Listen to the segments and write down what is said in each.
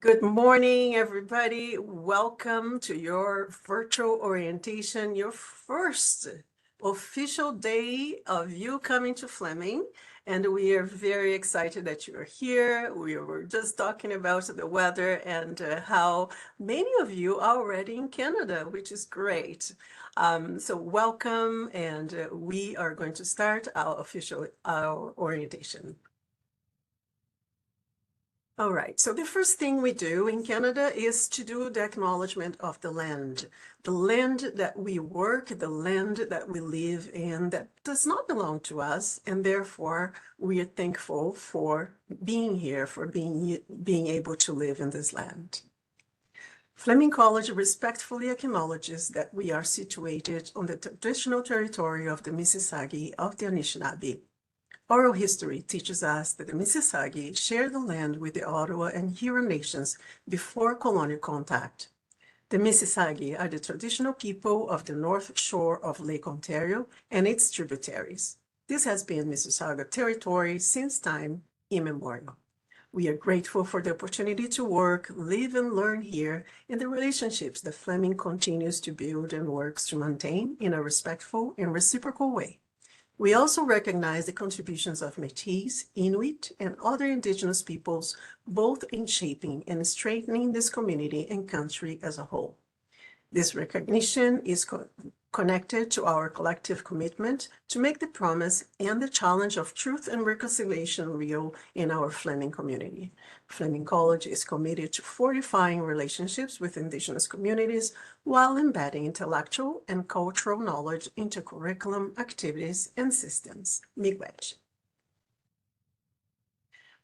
Good morning, everybody. Welcome to your virtual orientation, your first official day of you coming to Fleming. And we are very excited that you are here. We were just talking about the weather and how many of you are already in Canada, which is great. So welcome, and we are going to start our orientation. All right, so the first thing we do in Canada is to do the acknowledgement of the land that we work, the land that we live in that does not belong to us, and therefore we are thankful for being here, for being able to live in this land. Fleming College respectfully acknowledges that we are situated on the traditional territory of the Mississauga of the Anishinaabe. Oral history teaches us that the Mississauga shared the land with the Ottawa and Huron nations before colonial contact. The Mississauga are the traditional people of the north shore of Lake Ontario and its tributaries. This has been Mississauga territory since time immemorial. We are grateful for the opportunity to work, live, and learn here, and the relationships that Fleming continues to build and works to maintain in a respectful and reciprocal way. We also recognize the contributions of Métis, Inuit, and other Indigenous peoples, both in shaping and strengthening this community and country as a whole. This recognition is connected to our collective commitment to make the promise and the challenge of truth and reconciliation real in our Fleming community. Fleming College is committed to fortifying relationships with Indigenous communities while embedding intellectual and cultural knowledge into curriculum, activities, and systems. Miigwech.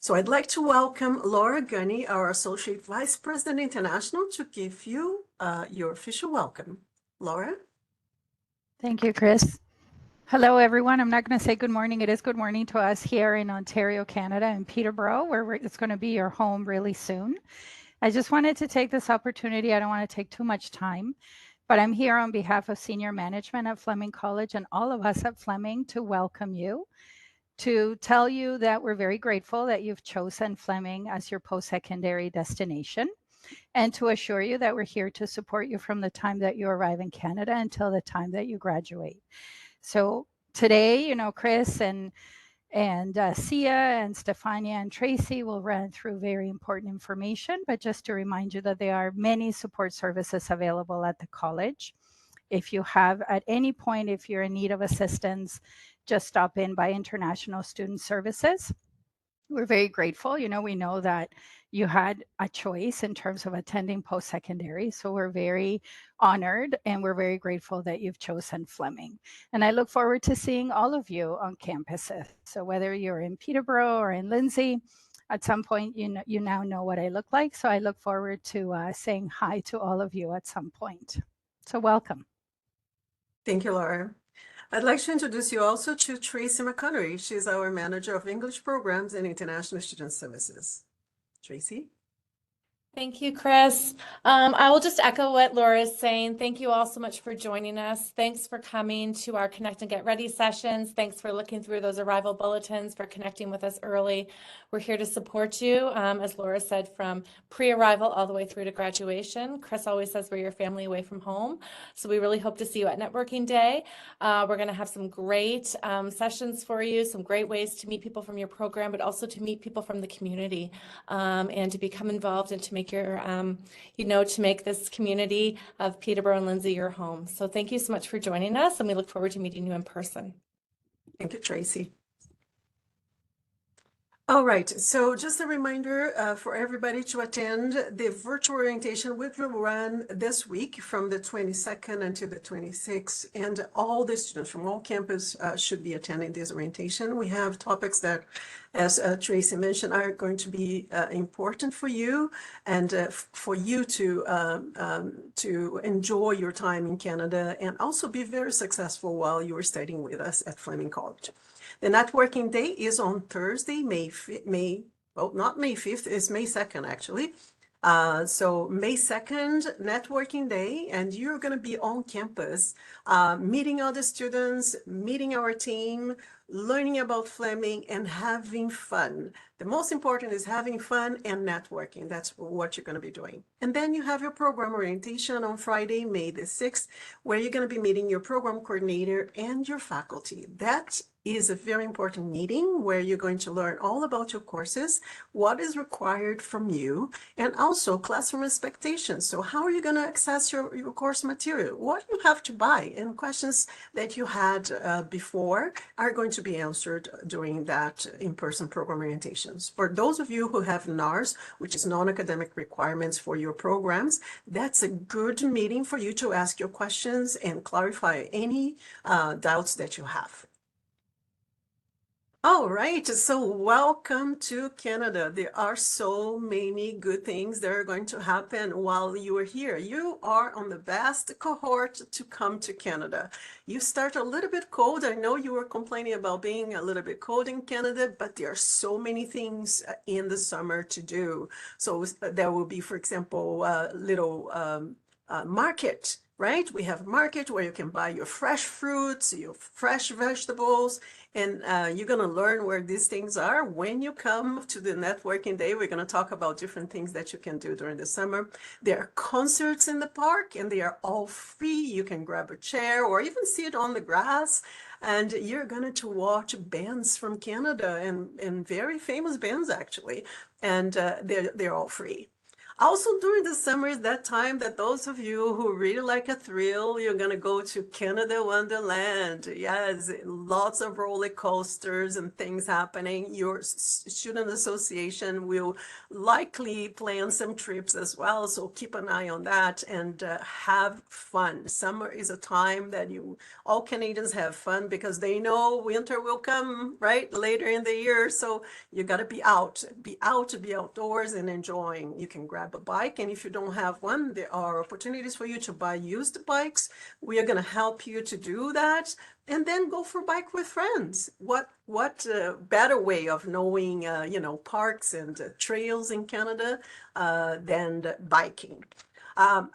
So I'd like to welcome Laura Gunny, our Associate Vice President International, to give you your official welcome. Laura? Thank you, Chris. Hello, everyone. I'm not going to say good morning. It is good morning to us here in Ontario, Canada, in Peterborough, where it's going to be your home really soon. I just wanted to take this opportunity. I don't want to take too much time, but I'm here on behalf of senior management at Fleming College and all of us at Fleming to welcome you, to tell you that we're very grateful that you've chosen Fleming as your post-secondary destination, and to assure you that we're here to support you from the time that you arrive in Canada until the time that you graduate. So today, Chris and Sia and Stefania and Tracy will run through very important information, but just to remind you that there are many support services available at the college. If you have at any point, if you're in need of assistance, just stop in by International Student Services. We're very grateful. We know that you had a choice in terms of attending post-secondary. So we're very honored and we're very grateful that you've chosen Fleming. And I look forward to seeing all of you on campuses. So whether you're in Peterborough or in Lindsay, at some point, you now know what I look like. So I look forward to saying hi to all of you at some point. So welcome. Thank you, Laura. I'd like to introduce you also to Tracy McConnery. She's our Manager of English Programs and International Student Services. Tracy? Thank you, Chris. I will just echo what Laura is saying. Thank you all so much for joining us. Thanks for coming to our Connect and Get Ready sessions. Thanks for looking through those arrival bulletins, for connecting with us early. We're here to support you, as Laura said, from pre-arrival all the way through to graduation. Chris always says we're your family away from home. So we really hope to see you at Networking Day. We're going to have some great sessions for you, some great ways to meet people from your program, but also to meet people from the community and to become involved and to make your, to make this community of Peterborough and Lindsay your home. So thank you so much for joining us, and we look forward to meeting you in person. Thank you, Tracy. All right, so just a reminder for everybody to attend the virtual orientation, which will run this week from the 22nd until the 26th, and all the students from all campus should be attending this orientation. We have topics that, as Tracy mentioned, are going to be important for you and for you to enjoy your time in Canada and also be very successful while you are studying with us at Fleming College. The networking day is on Thursday, not May 5th, it's May 2nd actually. So May 2nd, networking day, and you're going to be on campus, meeting other students, meeting our team, learning about Fleming, and having fun. The most important is having fun and networking. That's what you're going to be doing. And then you have your program orientation on Friday, May the 6th, where you're going to be meeting your program coordinator and your faculty. That is a very important meeting where you're going to learn all about your courses, what is required from you, and also classroom expectations. So how are you going to access your course material? What you have to buy, and questions that you had before are going to be answered during that in-person program orientations. For those of you who have NARS, which is non-academic requirements for your programs, that's a good meeting for you to ask your questions and clarify any doubts that you have. All right, so welcome to Canada. There are so many good things that are going to happen while you are here. You are on the best cohort to come to Canada. You start a little bit cold. I know you were complaining about being a little bit cold in Canada, but there are so many things in the summer to do. So there will be, for example, a little market, right? We have a market where you can buy your fresh fruits, your fresh vegetables, and you're going to learn where these things are when you come to the networking day. We're going to talk about different things that you can do during the summer. There are concerts in the park, and they are all free. You can grab a chair or even sit on the grass, and you're going to watch bands from Canada, and very famous bands, actually, and they're all free. Also, during the summer is that time that those of you who really like a thrill, you're going to go to Canada Wonderland. Yes, lots of roller coasters and things happening. Your student association will likely plan some trips as well, so keep an eye on that and have fun. Summer is a time that all Canadians have fun because they know winter will come, right, later in the year. So you got to be outdoors and enjoying. You can grab a bike, and if you don't have one, there are opportunities for you to buy used bikes. We are going to help you to do that, and then go for a bike with friends. What better way of knowing parks and trails in Canada than biking?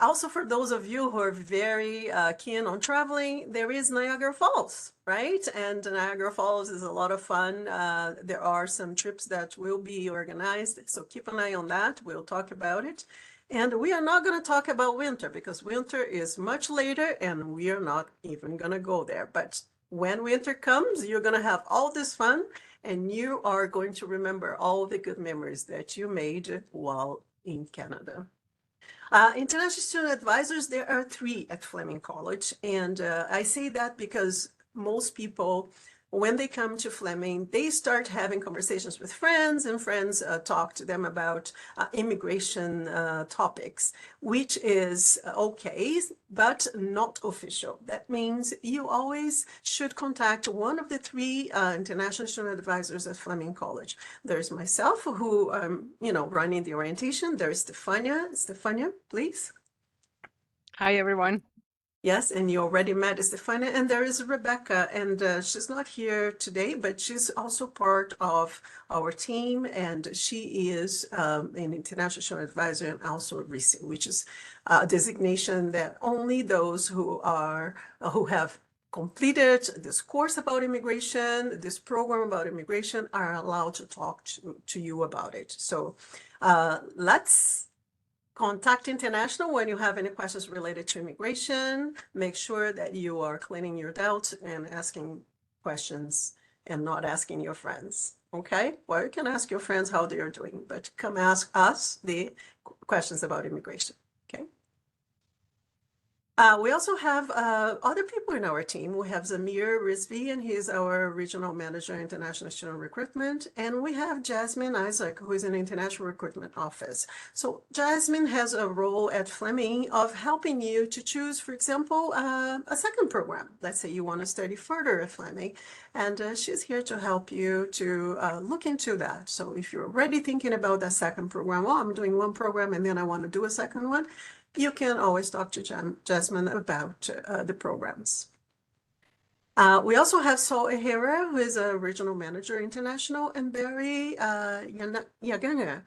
Also, for those of you who are very keen on traveling, there is Niagara Falls, right? And Niagara Falls is a lot of fun. There are some trips that will be organized, so keep an eye on that. We'll talk about it. And we are not going to talk about winter because winter is much later and we are not even going to go there. But when winter comes, you're going to have all this fun and you are going to remember all the good memories that you made while in Canada. International Student Advisors, there are 3 at Fleming College. And I say that because most people, when they come to Fleming, they start having conversations with friends, and friends talk to them about immigration topics, which is okay, but not official. That means you always should contact one of the 3 international student advisors at Fleming College. There's myself, who running the orientation. There's Stefania. Stefania, please. Hi, everyone. Yes, and you already met Stefania, and there is Rebecca, and she's not here today, but she's also part of our team, and she is an international advisor and also a RISI, which is a designation that only those who have completed this course about immigration, this program about immigration, are allowed to talk to you about it. So let's contact International when you have any questions related to immigration. Make sure that you are cleaning your doubts and asking questions and not asking your friends. Okay? Well, you can ask your friends how they are doing, but come ask us the questions about immigration. Okay? We also have other people in our team. We have Zamir Rizvi, and he's our regional manager, international student recruitment. And we have Jasmine Isaac, who is in international recruitment office. So Jasmine has a role at Fleming of helping you to choose, for example, a second program. Let's say you want to study further at Fleming, and she's here to help you to look into that. So if you're already thinking about that second program, well, I'm doing one program and then I want to do a second one, you can always talk to Jasmine about the programs. We also have Saul Ehera, who is a regional manager international, and Barry Yaganga,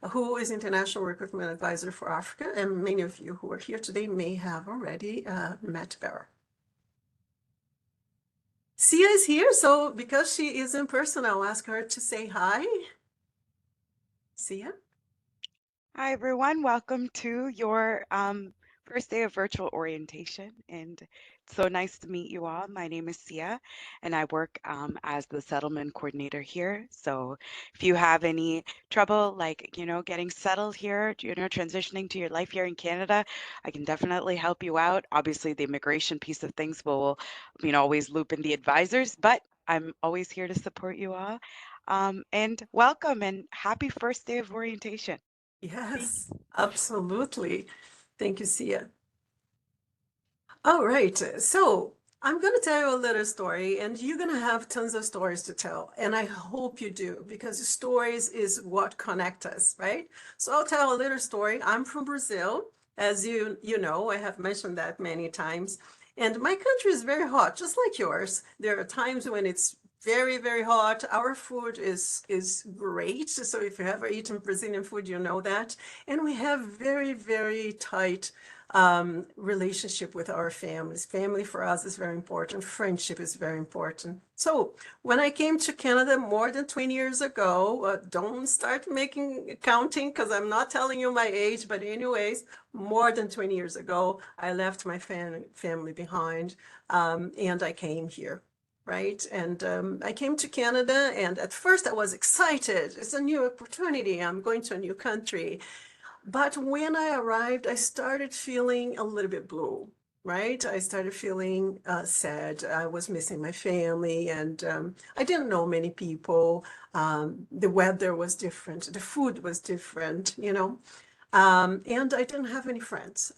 who is international recruitment advisor for Africa. And many of you who are here today may have already met Barry. Sia is here, so because she is in person, I'll ask her to say hi. Sia? Hi, everyone. Welcome to your first day of virtual orientation. And it's so nice to meet you all. My name is Sia, and I work as the settlement coordinator here. So if you have any trouble, like, getting settled here, transitioning to your life here in Canada, I can definitely help you out. Obviously, the immigration piece of things will, always loop in the advisors, but I'm always here to support you all. And welcome and happy first day of orientation. Yes, absolutely. Thank you, Sia. All right, so I'm going to tell you a little story, and you're going to have tons of stories to tell. And I hope you do, because stories is what connect us, right? So I'll tell a little story. I'm from Brazil. As you know, I have mentioned that many times. And my country is very hot, just like yours. There are times when it's very, very hot. Our food is great. So if you ever eaten Brazilian food, you know that. And we have very, very tight relationship with our families. Family for us is very important. Friendship is very important. So when I came to Canada more than 20 years ago, don't start counting because I'm not telling you my age, but anyways, more than 20 years ago, I left my family behind and I came here. Right. And I came to Canada, and at first I was excited. It's a new opportunity. I'm going to a new country. But when I arrived, I started feeling a little bit blue, right? I started feeling sad. I was missing my family, and I didn't know many people. The weather was different. The food was different, and I didn't have any friends.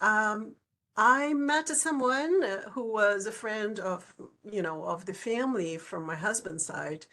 I met someone who was a friend of the family from my husband's side,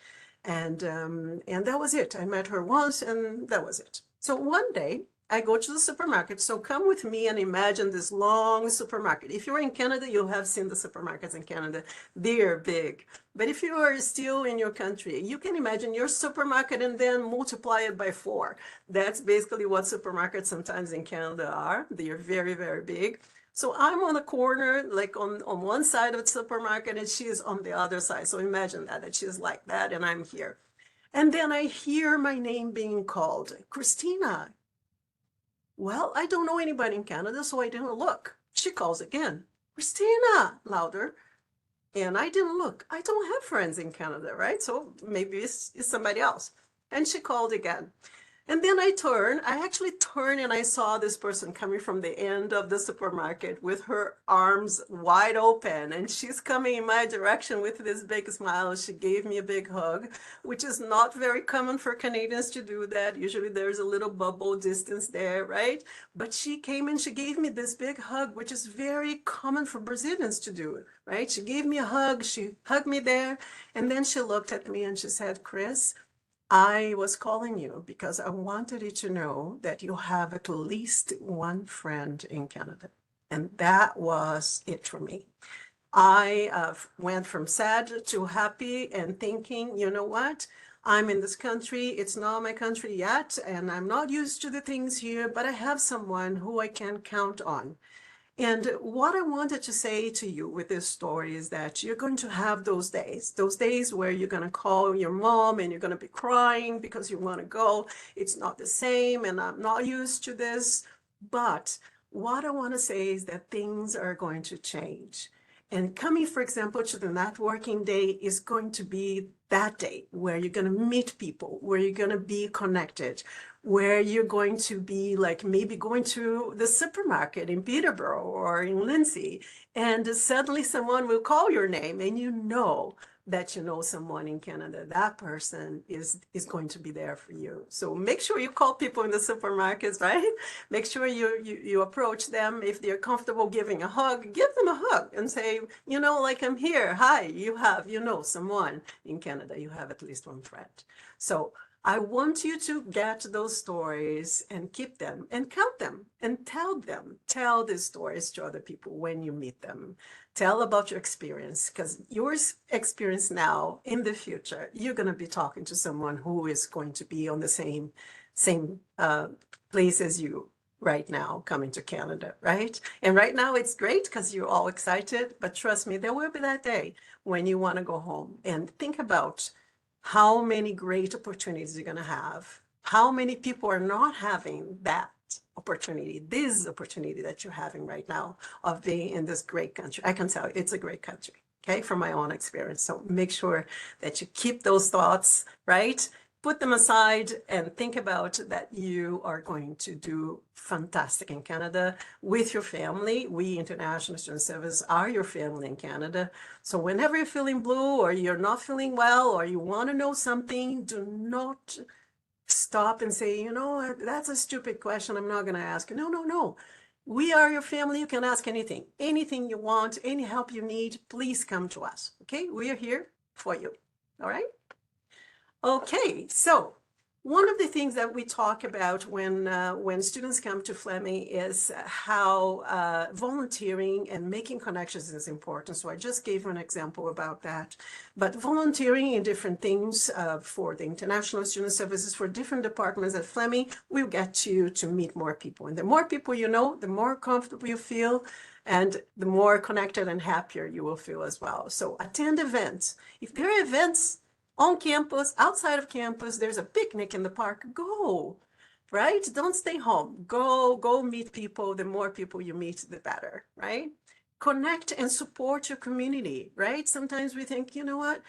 and that was it. I met her once, and that was it. So one day I go to the supermarket. So come with me and imagine this long supermarket. If you're in Canada, you'll have seen the supermarkets in Canada. They're big. But if you are still in your country, you can imagine your supermarket and then multiply it by 4. That's basically what supermarkets sometimes in Canada are. They are very, very big. So I'm on a corner, like on one side of the supermarket, and she is on the other side. So imagine that she's like that, and I'm here. And then I hear my name being called, Christina. Well, I don't know anybody in Canada, so I didn't look. She calls again, Christina, louder. And I didn't look. I don't have friends in Canada, right? So maybe it's somebody else. And she called again. And then I actually turned and I saw this person coming from the end of the supermarket with her arms wide open. And she's coming in my direction with this big smile. She gave me a big hug, which is not very common for Canadians to do that. Usually there's a little bubble distance there, right? But she came and she gave me this big hug, which is very common for Brazilians to do, right? She gave me a hug. She hugged me there. And then she looked at me and she said, Chris, I was calling you because I wanted you to know that you have at least one friend in Canada. And that was it for me. I went from sad to happy and thinking, you know what? I'm in this country. It's not my country yet, and I'm not used to the things here, but I have someone who I can count on. And what I wanted to say to you with this story is that you're going to have those days where you're going to call your mom and you're going to be crying because you want to go. It's not the same, and I'm not used to this. But what I want to say is that things are going to change. And coming, for example, to the networking day is going to be that day where you're going to meet people, where you're going to be connected, where you're going to be like maybe going to the supermarket in Peterborough or in Lindsay, and suddenly someone will call your name and you know that you know someone in Canada. That person is going to be there for you. So make sure you call people in the supermarkets, right? Make sure you approach them. If they're comfortable giving a hug, give them a hug and say, like I'm here. Hi, you know someone in Canada. You have at least one friend. So I want you to get those stories and keep them and count them and tell them. Tell these stories to other people when you meet them. Tell about your experience, because your experience now, in the future, you're going to be talking to someone who is going to be on the same place as you. right now coming to Canada, right? And right now it's great because you're all excited, but trust me, there will be that day when you want to go home. And think about how many great opportunities you're going to have. How many people are not having that opportunity, this opportunity that you're having right now of being in this great country. I can tell you, it's a great country, okay, from my own experience. So make sure that you keep those thoughts, right? Put them aside and think about that you are going to do fantastic in Canada with your family. We International Student Service are your family in Canada. So whenever you're feeling blue or you're not feeling well or you want to know something, do not stop and say, you know, that's a stupid question. I'm not going to ask. No, no, no. We are your family. You can ask anything, anything you want, any help you need, please come to us. Okay. We are here for you. All right. Okay. So one of the things that we talk about when students come to Fleming is how volunteering and making connections is important. So I just gave an example about that. But volunteering in different things for the International Student Services, for different departments at Fleming, will get you to meet more people. And the more people you know, the more comfortable you feel, and the more connected and happier you will feel as well. So attend events. If there are events on campus, outside of campus, there's a picnic in the park, go, right? Don't stay home. Go meet people. The more people you meet, the better, right? Connect and support your community, right? Sometimes we think, you know what,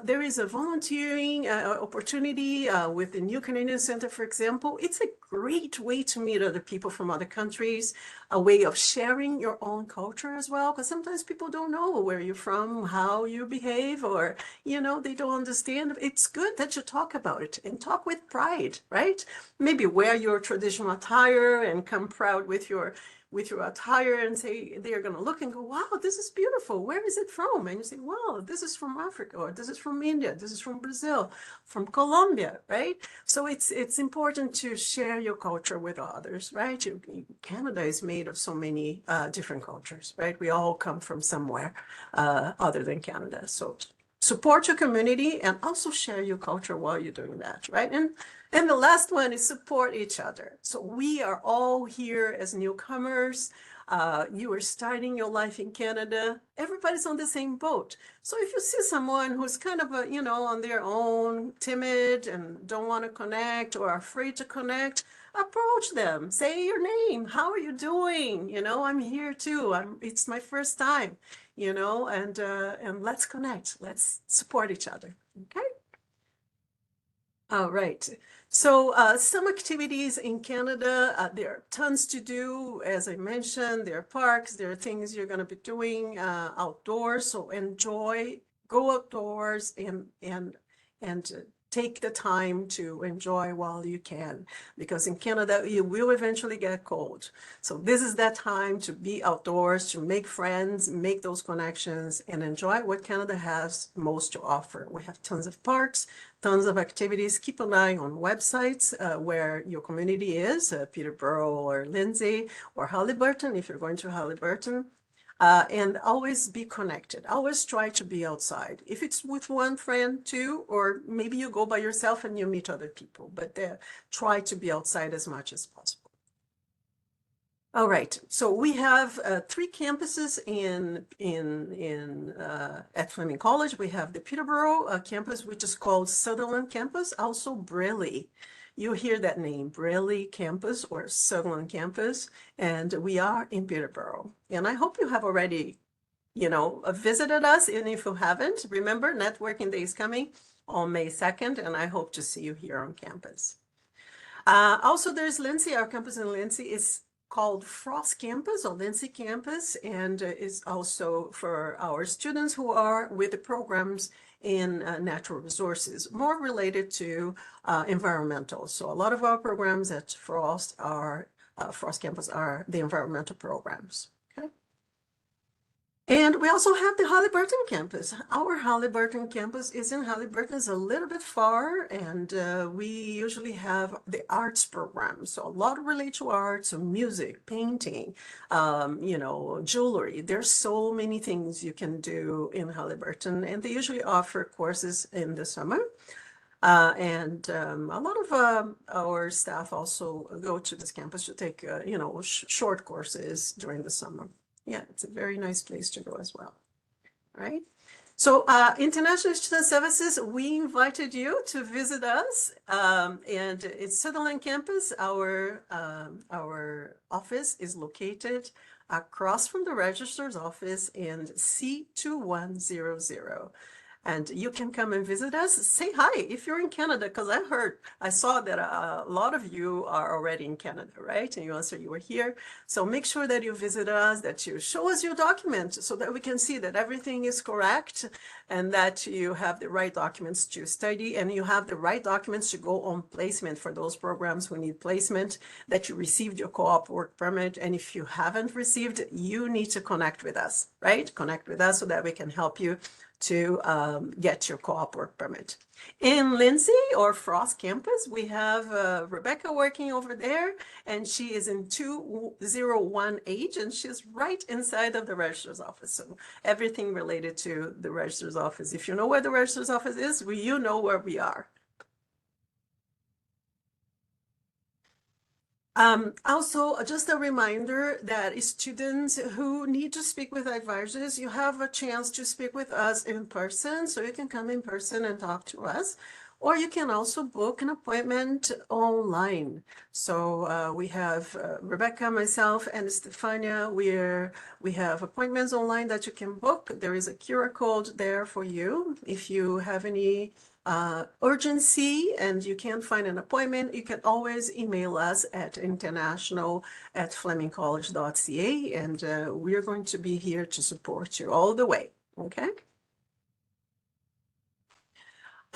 there is a volunteering opportunity with the New Canadian Center, for example. It's a great way to meet other people from other countries, a way of sharing your own culture as well, because sometimes people don't know where you're from, how you behave, or, you know, they don't understand. It's good that you talk about it and talk with pride, right? Maybe wear your traditional attire and come proud with your attire and say, they're going to look and go, wow, this is beautiful. Where is it from? And you say, well, this is from Africa, or this is from India, this is from Brazil, from Colombia, right? So it's important to share your culture with others, right? Canada is made of so many different cultures, right? We all come from somewhere other than Canada. So support your community and also share your culture while you're doing that, right? And the last one is support each other. So we are all here as newcomers. You are starting your life in Canada. Everybody's on the same boat. So if you see someone who's kind of, you know, on their own, timid and don't want to connect or afraid to connect, approach them. Say your name. How are you doing? You know, I'm here too. It's my first time, you know, and let's connect. Let's support each other. Okay. All right. So some activities in Canada, there are tons to do. As I mentioned, there are parks, there are things you're going to be doing outdoors. So enjoy, go outdoors and take the time to enjoy while you can, because in Canada, you will eventually get cold. So this is that time to be outdoors, to make friends, make those connections, and enjoy what Canada has most to offer. We have tons of parks, tons of activities. Keep an eye on websites where your community is, Peterborough or Lindsay or Haliburton, if you're going to Haliburton. And always be connected. Always try to be outside. If it's with one friend too, or maybe you go by yourself and you meet other people, but try to be outside as much as possible. All right, so we have 3 campuses at Fleming College. We have the Peterborough campus, which is called Sutherland Campus, also Brayley. You hear that name, Brayley Campus or Sutherland Campus, and we are in Peterborough. And I hope you have already, you know, visited us, and if you haven't, remember, Networking Day is coming on May 2nd, and I hope to see you here on campus. Also, there's Lindsay. Our campus in Lindsay is called Frost Campus or Lindsay Campus, and is also for our students who are with the programs in natural resources, more related to environmental. So a lot of our programs at Frost Campus are the environmental programs. Okay. And we also have the Haliburton campus. Our Haliburton campus is in Haliburton. It's a little bit far, and we usually have the arts program. So a lot related to arts, so music, painting, you know, jewelry. There's so many things you can do in Haliburton, and they usually offer courses in the summer. And a lot of our staff also go to this campus to take, short courses during the summer. Yeah, it's a very nice place to go as well. All right. So International Student Services, we invited you to visit us, and it's Sutherland campus. Our office is located across from the registrar's office in C2100. And you can come and visit us. Say hi if you're in Canada, because I saw that a lot of you are already in Canada, right? And you answer you were here. So make sure that you visit us, that you show us your document so that we can see that everything is correct and that you have the right documents to study and you have the right documents to go on placement for those programs who need placement, that you received your co-op work permit. And if you haven't received, you need to connect with us, right? Connect with us so that we can help you to get your co-op work permit. In Lindsay or Frost campus, we have Rebecca working over there, and she is in 201H, and she's right inside of the registrar's office. So everything related to the registrar's office. If you know where the registrar's office is, you know where we are. Also, just a reminder that students who need to speak with advisors, you have a chance to speak with us in person. So you can come in person and talk to us, or you can also book an appointment online. So we have Rebecca, myself, and Stefania. We have appointments online that you can book. There is a QR code there for you. If you have any urgency and you can't find an appointment, you can always email us at international@flemingcollege.ca, and we're going to be here to support you all the way, okay?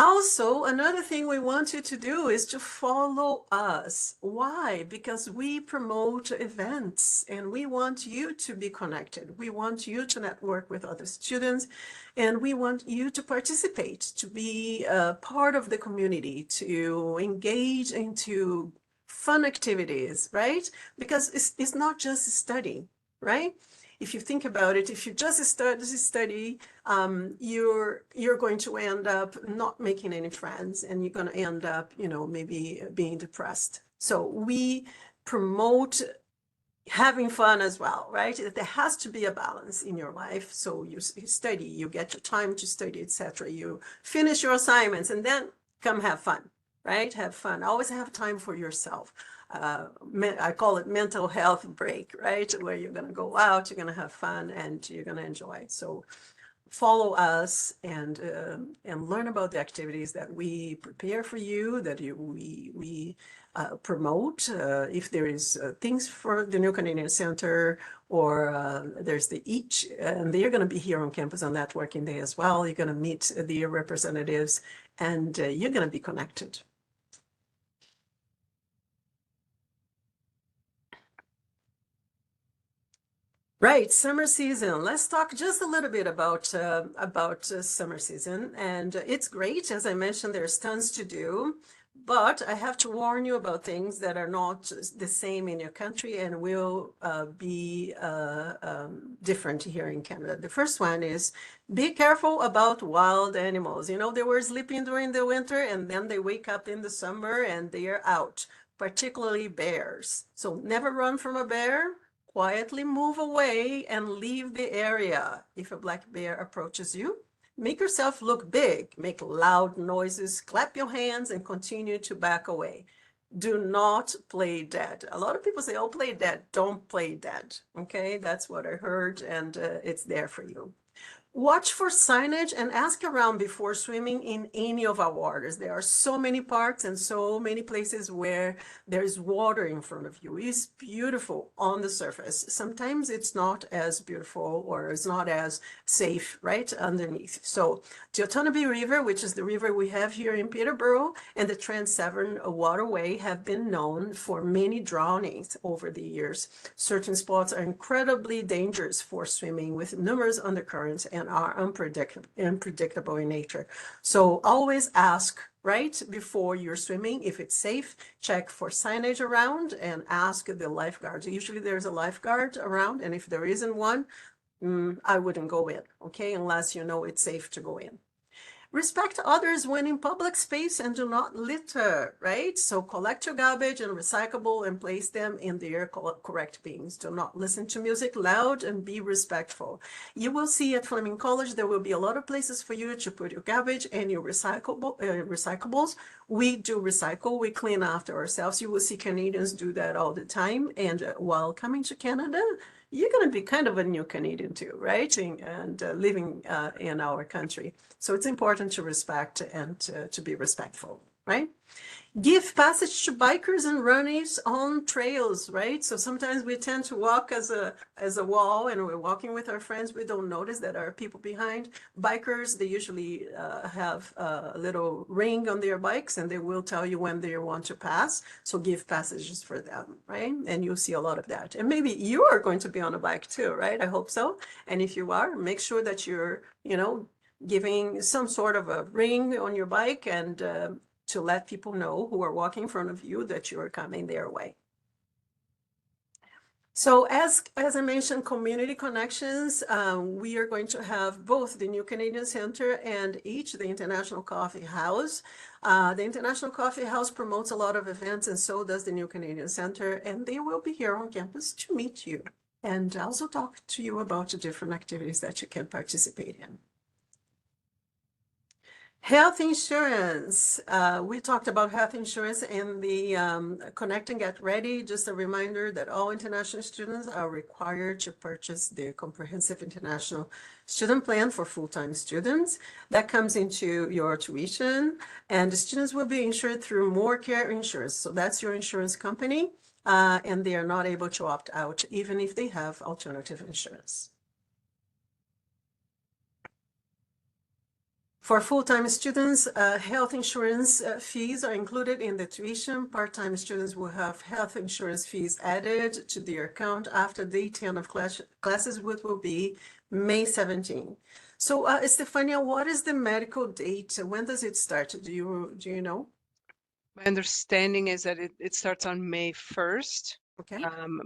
Also, another thing we want you to do is to follow us. Why? Because we promote events and we want you to be connected. We want you to network with other students, and we want you to participate, to be part of the community, to engage into fun activities, right? Because it's not just study, right? If you think about it, if you just study, you're going to end up not making any friends, and you're going to end up, maybe being depressed. So we promote having fun as well, right? There has to be a balance in your life. So you study, you get your time to study, etc. You finish your assignments, and then come have fun, right? Have fun. Always have time for yourself. I call it mental health break, right? Where you're going to go out, you're going to have fun, and you're going to enjoy. So follow us and learn about the activities that we prepare for you, that we promote. If there is things for the New Canadian Center, or there's the EACH, and they're going to be here on campus on that working day as well. You're going to meet the representatives, and you're going to be connected. Right, summer season. Let's talk just a little bit about summer season. And it's great. As I mentioned, there's tons to do, but I have to warn you about things that are not the same in your country and will be different here in Canada. The first one is be careful about wild animals. They were sleeping during the winter and then they wake up in the summer and they are out, particularly bears. So never run from a bear. Quietly move away and leave the area. If a black bear approaches you, make yourself look big, make loud noises, clap your hands, and continue to back away. Do not play dead. A lot of people say, oh, play dead. Don't play dead. Okay, that's what I heard, and it's there for you. Watch for signage and ask around before swimming in any of our waters. There are so many parks and so many places where there's water in front of you. It's beautiful on the surface. Sometimes it's not as beautiful or it's not as safe right underneath. So the Otonabee River, which is the river we have here in Peterborough, and the Trans Severn Waterway have been known for many drownings over the years. Certain spots are incredibly dangerous for swimming with numerous undercurrents and are unpredictable in nature. So always ask right before you're swimming if it's safe. Check for signage around and ask the lifeguards. Usually there's a lifeguard around, and if there isn't one, I wouldn't go in, okay, unless you know it's safe to go in. Respect others when in public space and do not litter, right? So collect your garbage and recyclable and place them in their correct bins. Do not listen to music loud and be respectful. You will see at Fleming College, there will be a lot of places for you to put your garbage and your recyclables. We do recycle, we clean after ourselves. You will see Canadians do that all the time. And while coming to Canada, you're going to be kind of a new Canadian too, right? And living in our country. So it's important to respect and to be respectful, right? Give passage to bikers and runners on trails, right? So sometimes we tend to walk as a wall and we're walking with our friends. We don't notice that there are people behind. Bikers, they usually have a little ring on their bikes and they will tell you when they want to pass. So give passages for them, right? And you'll see a lot of that. And maybe you are going to be on a bike too, right? I hope so. And if you are, make sure that you're, giving some sort of a ring on your bike and to let people know who are walking in front of you that you are coming their way. So as I mentioned, community connections, we are going to have both the New Canadian Center and each the International Coffee House. The International Coffee House promotes a lot of events and so does the New Canadian Center, and they will be here on campus to meet you and also talk to you about the different activities that you can participate in. Health insurance. We talked about health insurance in the Connect and Get Ready. Just a reminder that all international students are required to purchase the Comprehensive International Student Plan for full-time students. That comes into your tuition, and the students will be insured through MoreCare Insurance. So that's your insurance company, and they are not able to opt out even if they have alternative insurance. For full-time students, health insurance fees are included in the tuition. Part-time students will have health insurance fees added to their account after day 10 of classes, which will be May 17. So, Estefania, what is the medical date? When does it start? Do you know? My understanding is that it starts on May 1st. Okay.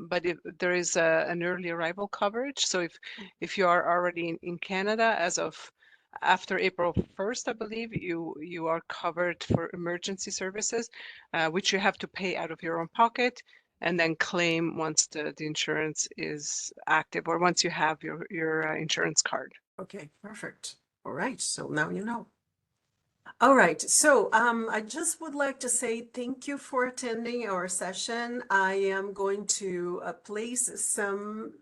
But if there is an early arrival coverage, so if you are already in Canada as of after April 1st, I believe you are covered for emergency services, which you have to pay out of your own pocket and then claim once the insurance is active or once you have your insurance card. Okay, perfect. All right, so now you know. All right, so I just would like to say thank you for attending our session. I am going to place some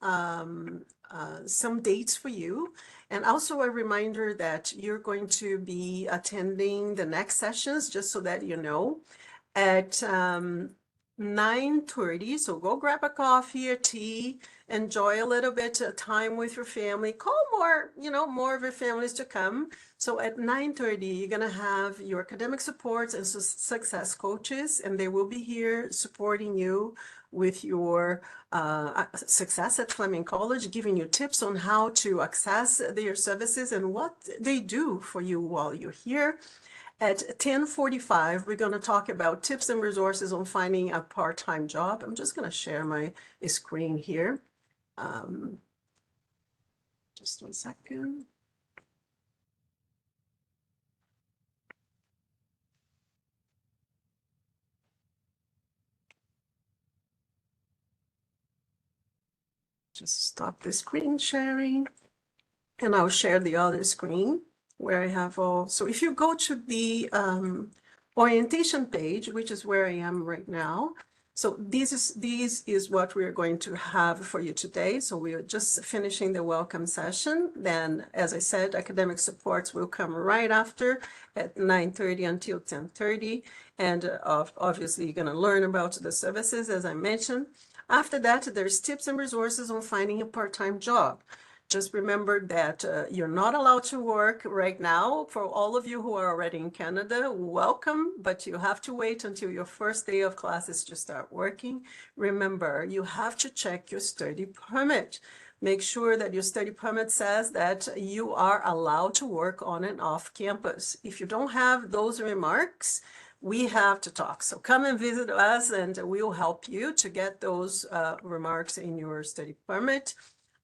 dates for you, and also a reminder that you're going to be attending the next sessions, just so that you know, at 9:30. So go grab a coffee or tea, enjoy a little bit of time with your family, call more of your families to come. So at 9:30, you're going to have your academic supports and success coaches, and they will be here supporting you with your success at Fleming College, giving you tips on how to access their services and what they do for you while you're here. At 10:45, we're going to talk about tips and resources on finding a part-time job. I'm just going to share my screen here. Just 1 second. Just stop the screen sharing, and I'll share the other screen where I have all. So if you go to the orientation page, which is where I am right now, so this is what we're going to have for you today. So we are just finishing the welcome session. Then, as I said, academic supports will come right after at 9:30 until 10:30. And obviously, you're going to learn about the services, as I mentioned. After that, there's tips and resources on finding a part-time job. Just remember that you're not allowed to work right now. For all of you who are already in Canada, welcome, but you have to wait until your first day of classes to start working. Remember, you have to check your study permit. Make sure that your study permit says that you are allowed to work on and off campus. If you don't have those remarks, we have to talk. So come and visit us and we'll help you to get those remarks in your study permit.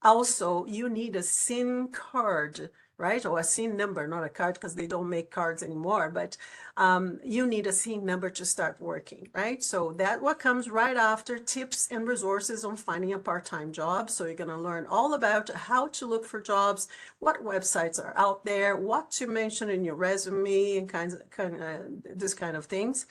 Also, you need a SIN card right? Or a scene number, not a card, because they don't make cards anymore, but you need a scene number to start working, right? So that what comes right after tips and resources on finding a part-time job. So you're going to learn all about how to look for jobs, what websites are out there, what to mention in your resume, and this kind of things.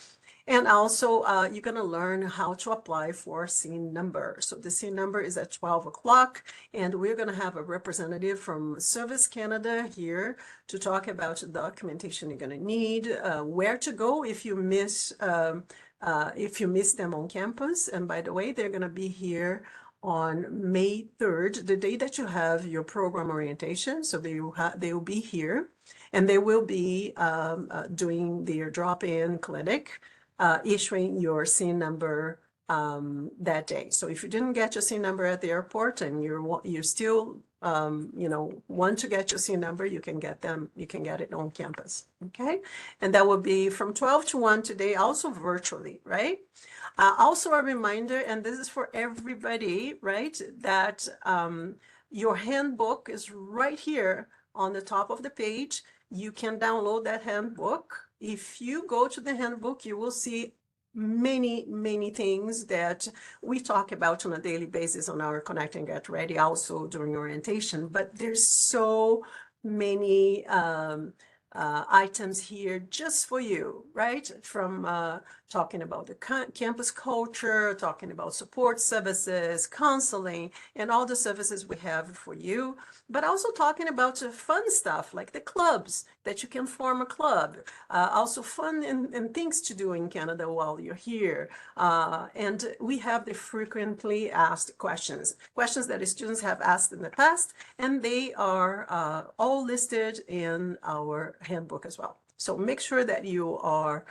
And also, you're going to learn how to apply for scene number. So the scene number is at 12 o'clock, and we're going to have a representative from Service Canada here to talk about the documentation you're going to need, where to go if you miss them on campus. And by the way, they're going to be here on May 3rd, the day that you have your program orientation. So they will be here, and they will be doing their drop-in clinic, issuing your scene number that day. So if you didn't get your scene number at the airport and you're still want to get your scene number, you can get it on campus. Okay, and that will be from 12 to 1 today, also virtually, right? Also a reminder, and this is for everybody, right, that your handbook is right here on the top of the page. You can download that handbook. If you go to the handbook, you will see many, many things that we talk about on a daily basis on our Connect and Get Ready, also during orientation. But there's so many items here just for you, right? From talking about the campus culture, talking about support services, counseling, and all the services we have for you, but also talking about fun stuff like the clubs, that you can form a club, also fun and things to do in Canada while you're here. And we have the frequently asked questions that the students have asked in the past, and they are all listed in our handbook as well. So make sure that you are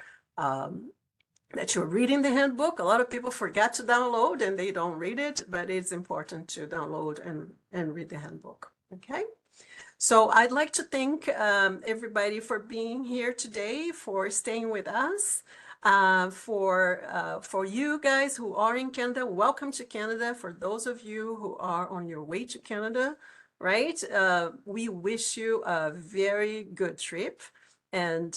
that you're reading the handbook. A lot of people forget to download and they don't read it, but it's important to download and read the handbook. Okay. So I'd like to thank everybody for being here today, for staying with us. For you guys who are in Canada, welcome to Canada. For those of you who are on your way to Canada, right? We wish you a very good trip. And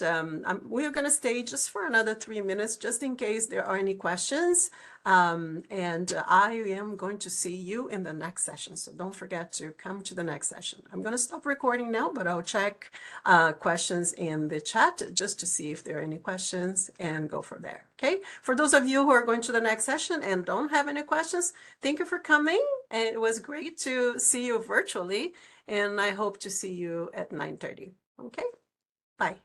we're going to stay just for another 3 minutes, just in case there are any questions. And I am going to see you in the next session. So don't forget to come to the next session. I'm going to stop recording now, but I'll check questions in the chat just to see if there are any questions and go from there. Okay. For those of you who are going to the next session and don't have any questions, thank you for coming. And it was great to see you virtually. And I hope to see you at 9:30. Okay. Bye.